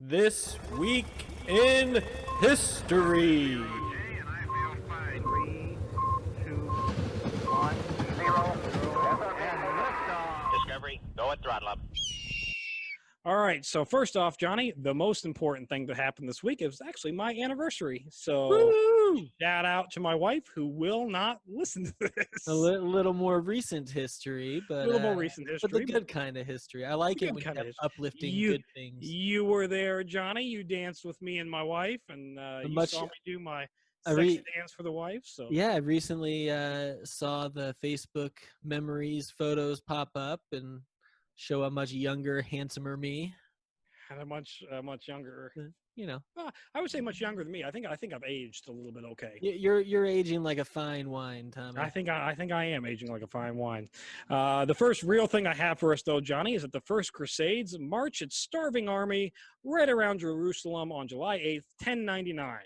This week in history. Discovery, go at throttle up. All right, so first off, Johnny, the most important thing that happened this week is actually my anniversary. So Woo! shout out to my wife who will not listen to this. A little more recent history, but A little more recent but the history. good kind of history. I like The it good when you kind of have history. uplifting You- good things. You were there, Johnny. You danced with me and my wife, and you much- saw me do my I sexy re- dance for the wife. So Yeah, I recently saw the Facebook memories photos pop up and show a much younger, handsomer me. and a much younger. You know, I would say much younger than me. I think I've aged a little bit. Okay. you're aging like a fine wine, Tommy. I think I am aging like a fine wine. The first real thing I have for us, though, Johnny, is that the First Crusades march its starving army right around Jerusalem on July 8th, 1099.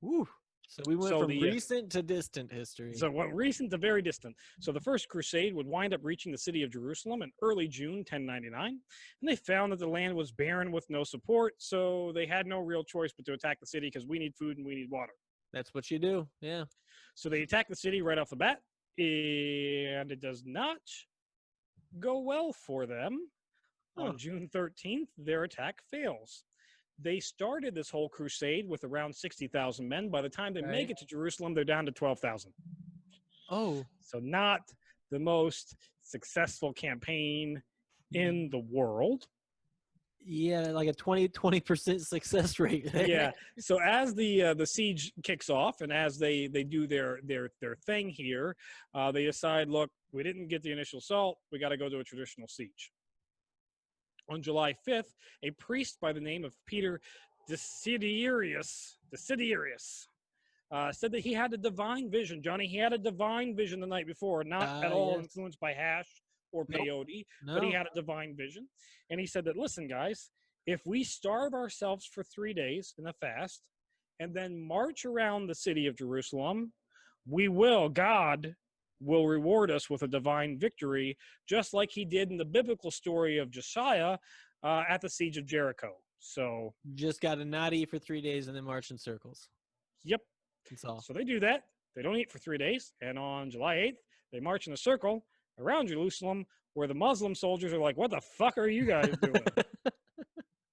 Woo! So we went So from the, recent to distant history. So what recent to very distant. So the First Crusade would wind up reaching the city of Jerusalem in early June 1099, and they found that the land was barren with no support, so they had no real choice but to attack the city because we need food and we need water. That's what you do. Yeah. So they attack the city right off the bat, and it does not go well for them. Huh. On June 13th, their attack fails. They started this whole crusade with around 60,000 men. By the time they make Right. it to Jerusalem, they're down to 12,000. Oh, So not the most successful campaign in the world. yeah, like a 20% success rate. there. Yeah. So as the siege kicks off and as they do their thing here, they decide, look, we didn't get the initial assault. We got to go to a traditional siege. On July 5th, a priest by the name of Peter Desiderius said that he had a divine vision. Johnny, he had a divine vision the night before, not at all Yes. influenced by hash or Nope. peyote, but he No. had a divine vision. And he said that, listen, guys, if we starve ourselves for 3 days in a fast and then march around the city of Jerusalem, God will reward us with a divine victory, just like he did in the biblical story of Josiah at the siege of Jericho. So, Just got to not eat for 3 days and then march in circles. yep. That's all. So they do that. They don't eat for 3 days. And on July 8th, they march in a circle around Jerusalem where the Muslim soldiers are like, what the fuck are you guys doing?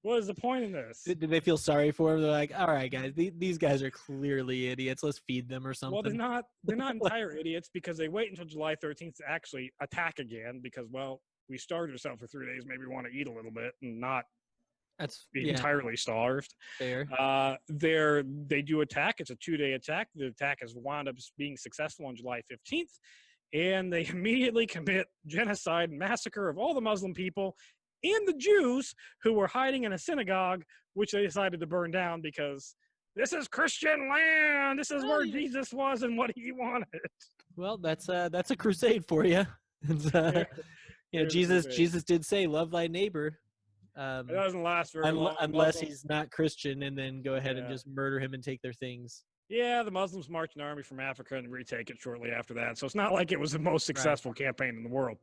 What is the point in this? Did they feel sorry for him? They're like, all right, guys, these guys are clearly idiots. Let's feed them or something. Well, they're not entire idiots because they wait until July 13th to actually attack again because, well, we starved ourselves for 3 days. Maybe we want to eat a little bit and not That's be entirely starved. fair. They do attack. It's a 2-day attack. The attack has wound up being successful on July 15th, and they immediately commit genocide and massacre of all the Muslim people and the Jews who were hiding in a synagogue, which they decided to burn down because this is Christian land. This is where yeah. Jesus was and what he wanted. Well, that's a crusade for you. It's, Here's a Jesus crusade. did say, "Love thy neighbor," It doesn't last very long. unless Muslims- he's not Christian, and then go ahead and Yeah. just murder him and take their things. Yeah, the Muslims marched an army from Africa and retake it shortly after that. So it's not like it was the most successful campaign in the world.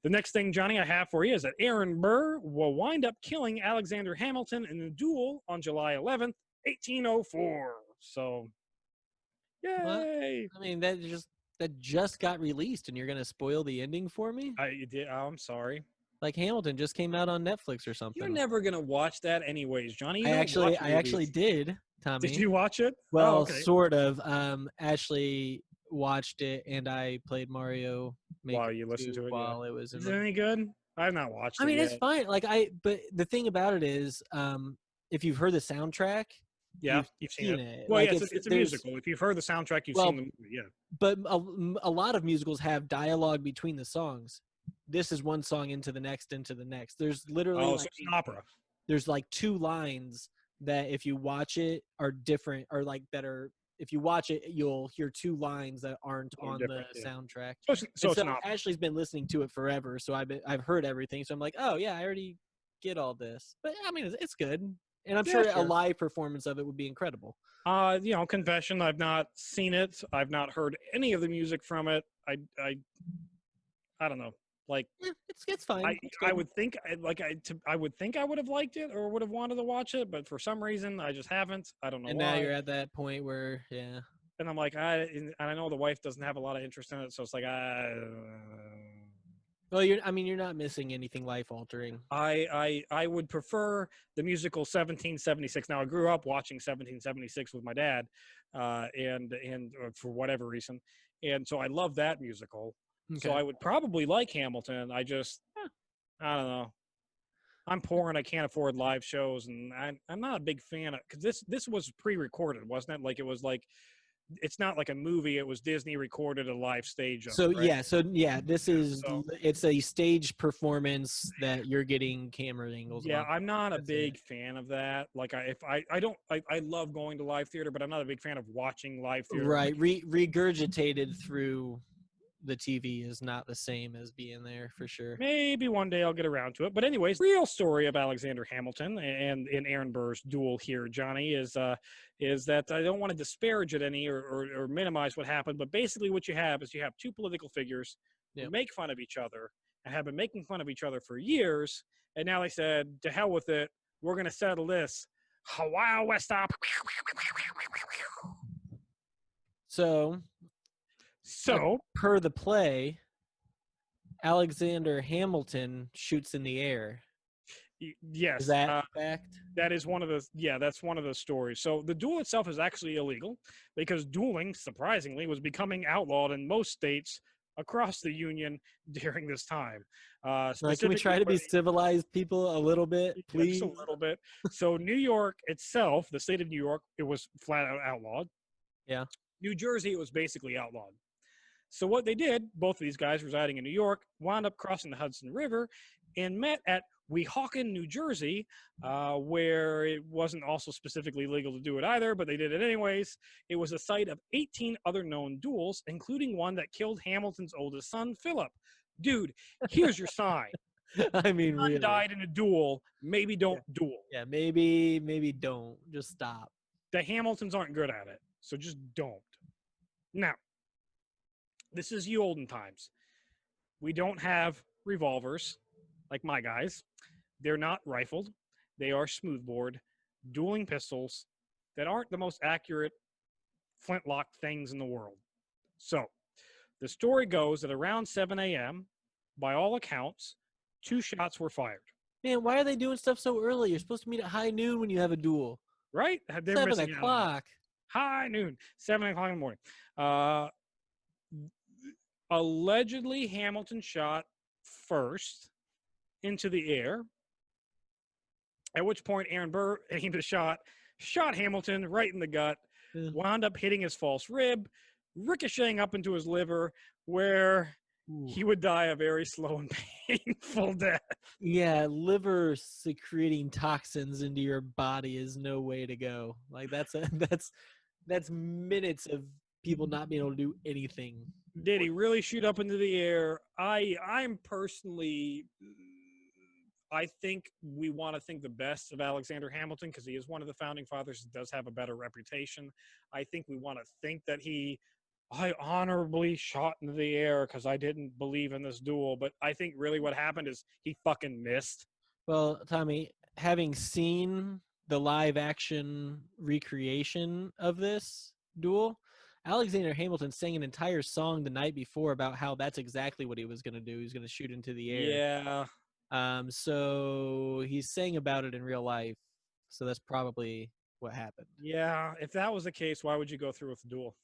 The next thing, Johnny, I have for you is that Aaron Burr will wind up killing Alexander Hamilton in a duel on July 11th, 1804. So, yay! I mean, that just got released, and you're gonna spoil the ending for me? I'm sorry. Like Hamilton just came out on Netflix or something. You're never gonna watch that anyways, Johnny. You I don't actually watch movies. did, Tommy. Did you watch it? Well, Oh, okay. sort of. Ashley watched it, and I played Mario Maker While you listened 2 to it, while it was in Is it the. any good? I've not watched it. I mean, yet. it's fine. But the thing about it is, if you've heard the soundtrack, Yeah, you've seen it. it. Well, Like, yeah, it's a there's- musical. If you've heard the soundtrack, you've Well, seen the movie. Yeah. But a lot of musicals have dialogue between the songs. This is one song into the next. There's literally Oh, so it's an opera. there's like 2 lines that if you watch it are different, or like that are if you watch it you'll hear 2 lines that aren't Are on the different, yeah. soundtrack. So And it's an opera. Ashley's been listening to it forever, so I've heard everything. So I'm like, oh yeah, I already get all this. But I mean, it's good, and I'm Yeah, sure sure. a live performance of it would be incredible. Confession, I've not seen it. I've not heard any of the music from it. I don't know. Like, Yeah, it's fine. It's I good. would think I would think I would have liked it or would have wanted to watch it, but for some reason I just haven't. I don't know And now why. you're at that point where, yeah. And I'm like, and I know the wife doesn't have a lot of interest in it, so it's like Well, you're not missing anything life altering. I would prefer the musical 1776. Now I grew up watching 1776 with my dad, and for whatever reason, and so I love that musical. So Okay. I would probably like Hamilton. I don't know. I'm poor and I can't afford live shows, and I'm not a big fan of because this was pre-recorded, wasn't it? Like it was like it's not like a movie. It was Disney recorded a live stage of So it, right? yeah, this is So it's a stage performance that you're getting camera angles yeah, on. I'm not a That's it. big fan of that. Like I love going to live theater, but I'm not a big fan of watching live theater. Right, regurgitated through the TV is not the same as being there for sure. Maybe one day I'll get around to it. But anyways, real story of Alexander Hamilton and in Aaron Burr's duel here, Johnny, is that I don't want to disparage it any or minimize what happened, but basically what you have is you have two political figures who Yep. make fun of each other and have been making fun of each other for years, and now they said, to hell with it, we're gonna settle this. Wow, West Stop. So per the play, Alexander Hamilton shoots in the air. Yes, Is that fact? that is one of the that's one of the stories. So the duel itself is actually illegal because dueling, surprisingly, was becoming outlawed in most states across the union during this time. Like, can we try to be civilized people a little bit, please? Just a little bit. So New York itself, the state of New York, it was flat out outlawed. Yeah. New Jersey, it was basically outlawed. So what they did, both of these guys residing in New York, wound up crossing the Hudson River and met at Weehawken, New Jersey, where it wasn't also specifically legal to do it either, but they did it anyways. It was a site of 18 other known duels, including one that killed Hamilton's oldest son, Philip. Dude, here's your sign. I mean, Son really. died in a duel. Maybe don't duel. Yeah, maybe don't. Just stop. The Hamiltons aren't good at it, so just don't. Now, this is you olden times. We don't have revolvers like my guys. They're not rifled. They are smoothbore, dueling pistols that aren't the most accurate flintlock things in the world. So the story goes that around 7 a.m., by all accounts, 2 shots were fired. Man, why are they doing stuff so early? You're supposed to meet at high noon when you have a duel. Right? They're 7 missing o'clock. High noon, 7 o'clock in the morning. Allegedly, Hamilton shot first into the air, at which point Aaron Burr aimed a shot Hamilton right in the gut, wound up hitting his false rib, ricocheting up into his liver, where he would die a very slow and painful death. Yeah, liver secreting toxins into your body is no way to go. Like that's minutes of people not being able to do anything. Did he really shoot up into the air? I'm personally, I think we want to think the best of Alexander Hamilton because he is one of the founding fathers. He does have a better reputation. I think we want to think that I honorably shot into the air because I didn't believe in this duel. But I think really what happened is he fucking missed. Well, Tommy, having seen the live action recreation of this duel, Alexander Hamilton sang an entire song the night before about how that's exactly what he was going to do. He was going to shoot into the air. Yeah. So he sang about it in real life. So that's probably what happened. Yeah. If that was the case, why would you go through with the duel?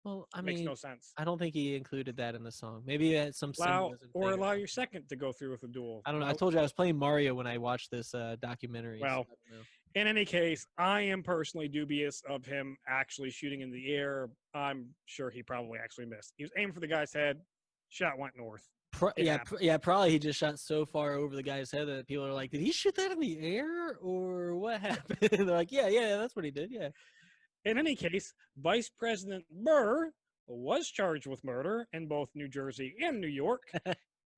Well, I Makes mean, no sense. I don't think he included that in the song. Maybe at some symbolism. Or allow your second to go through with the duel. I don't know. I told you I was playing Mario when I watched this documentary. Well, in any case, I am personally dubious of him actually shooting in the air. I'm sure he probably actually missed. He was aiming for the guy's head. Shot went north. Probably he just shot so far over the guy's head that people are like, did he shoot that in the air or what happened? They're like, yeah, that's what he did, yeah. In any case, Vice President Burr was charged with murder in both New Jersey and New York,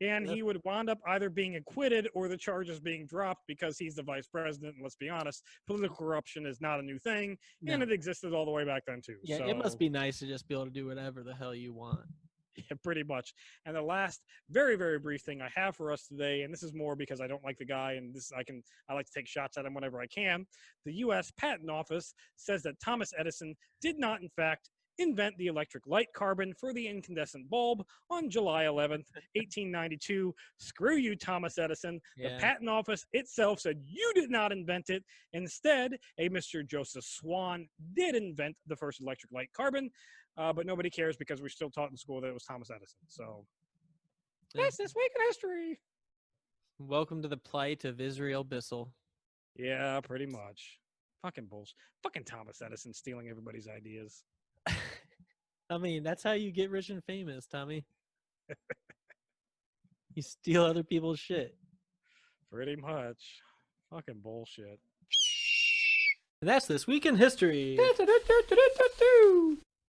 and he would wind up either being acquitted or the charges being dropped because he's the vice president. And let's be honest, political corruption is not a new thing, and it existed all the way back then too. Yeah, so, it must be nice to just be able to do whatever the hell you want. Yeah, pretty much. And the last very, very brief thing I have for us today, and this is more because I don't like the guy, and this I like to take shots at him whenever I can. The U.S. Patent Office says that Thomas Edison did not, in fact, invent the electric light carbon for the incandescent bulb on July 11th, 1892. Screw you, Thomas Edison. The Yeah. Patent Office itself said you did not invent it. Instead, a Mr. Joseph Swan did invent the first electric light carbon, but nobody cares because we're still taught in school that it was Thomas Edison. So Yeah. that's this week in history. Welcome to the plight of Israel Bissell. Yeah, pretty much. Fucking bullshit. Fucking Thomas Edison stealing everybody's ideas. I mean, that's how you get rich and famous, Tommy. You steal other people's shit. Pretty much. Fucking bullshit. And that's This Week in History.